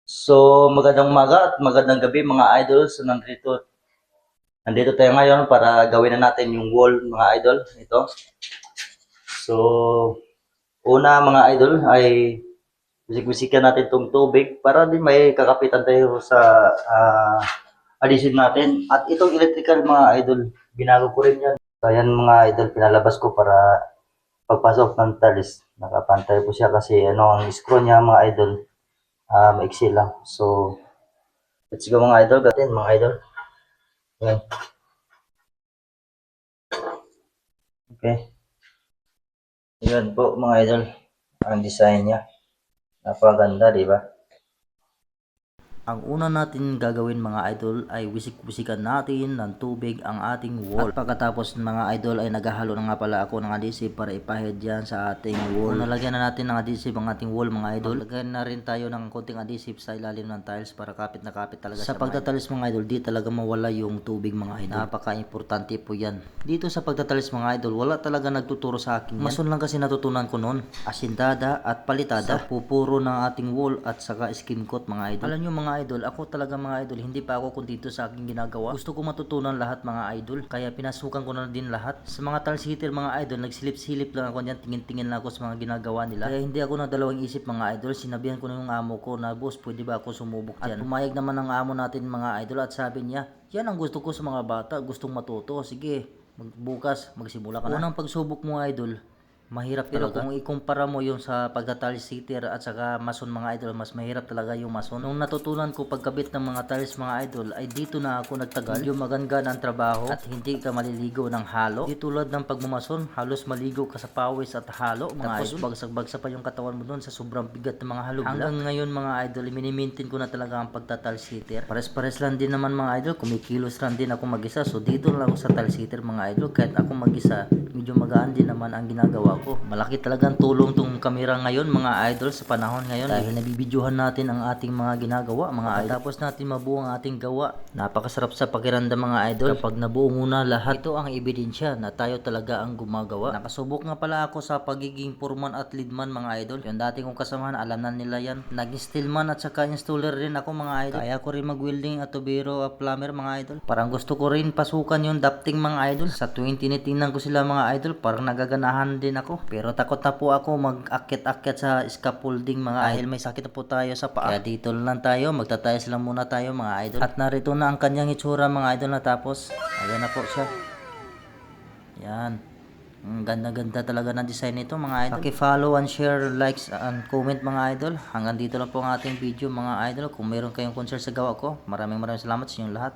So, magandang umaga at magandang gabi mga idol. So, nandito tayo ngayon para gawin na natin yung wall mga idol. Ito. So, una mga idol ay bisik-bisikan natin tong tubig para din may kakapitan tayo sa adhesive natin. At itong electrical mga idol, binago ko rin yan. So, ayan mga idol, pinalabas ko para pagpasok ng talis. Nakapantay po siya kasi ang screw niya mga idol, maiksi lang. So, let's go mga idol. Gatin mga idol. Ayan. Okay. Yan po mga idol. Ang design niya. Napakaganda, di ba? Ang una natin gagawin mga idol ay wisik-wisikan natin ng tubig ang ating wall. At pagkatapos mga idol ay naghahalo na nga pala ako ng adhesive para ipahid yan sa ating wall. Kung nalagyan na natin ng adhesive ang ating wall mga idol, lagyan na rin tayo ng konting adhesive sa ilalim ng tiles para kapit na kapit talaga sa pagtatalis mga idol. Di talaga mawala yung tubig mga idol. Napaka-importante po yan. Dito sa pagtatalis mga idol, wala talaga nagtuturo sa akin yan. Mason lang kasi natutunan ko noon. Asintada at palitada sa pupuro ng ating wall at saka skim coat mga idol. Alam nyo mga idol, ako talaga mga idol, hindi pa ako kuntento sa aking ginagawa. Gusto ko matutunan lahat mga idol, kaya pinasukan ko na din lahat. Sa mga tiles hitter mga idol, nagsilip-silip lang ako niyan, tingin-tingin lang ako sa mga ginagawa nila. Kaya hindi ako nagdalawang isip mga idol, sinabihan ko na yung amo ko na boss, pwede ba ako sumubok dyan? At pumayag naman ang amo natin mga idol at sabi niya, yan ang gusto ko sa mga bata, gustong matuto, sige, bukas magsimula ka na. Unang pagsubok mo idol, mahirap pero talaga. Kung ikumpara mo yung sa pagka-tiles sitter at saka mason mga idol, mas mahirap talaga yung mason. Nung natutunan ko pagkabit ng mga tiles mga idol, ay dito na ako nagtagal. Medyo maganda ang trabaho at hindi ka maliligo ng halo. Di tulad ng pagmamason, halos maligo ka sa pawis at halo mga idol. Bagsak-bagsak pa yung katawan mo doon sa sobrang bigat ng mga halo. Hanggang ngayon mga idol, minimaintain ko na talaga ang pagta-tiles sitter. Pares-pares lang din naman mga idol, kumikilos lang din ako mag-isa. So dito lang ako sa tiles sitter mga idol, kahit ako mag-isa, medyo magaan din naman ang ginagawa ko. Malaki talagang tulong tong kamera ngayon mga idol sa panahon ngayon dahil nabibidyohan natin ang ating mga ginagawa mga idol. Tapos natin mabuo ang ating gawa. Napakasarap sa pakiramdam mga idol kapag nabuo muna lahat. Ito ang ebidensya na tayo talaga ang gumagawa. Nakasubok nga pala ako sa pagiging foreman at leadman mga idol. Yung dati kong kasamahan, alam na nila yan. Naging steelman at saka installer rin ako mga idol. Kaya ko rin mag-welding at tubero at plumber mga idol. Parang gusto ko rin pasukan yung dapting mga idol. Sa tuwing tinitingnan ko sila mga idol, parang nagaganahan din ako. Pero takot na po ako mag-akyat-akyat sa scaffolding mga idol. Dahil may sakit na po tayo sa paa. Kaya dito lang tayo, magtatayos lang muna tayo mga idol. At narito na ang kanyang itsura mga idol natapos. Ayan na po siya. Yan. Ang ganda-ganda talaga ng design nito mga idol. Paki-follow and share, likes and comment mga idol. Hanggang dito lang po ang ating video mga idol. Kung meron kayong concern sa gawa ko, maraming salamat sa inyong lahat.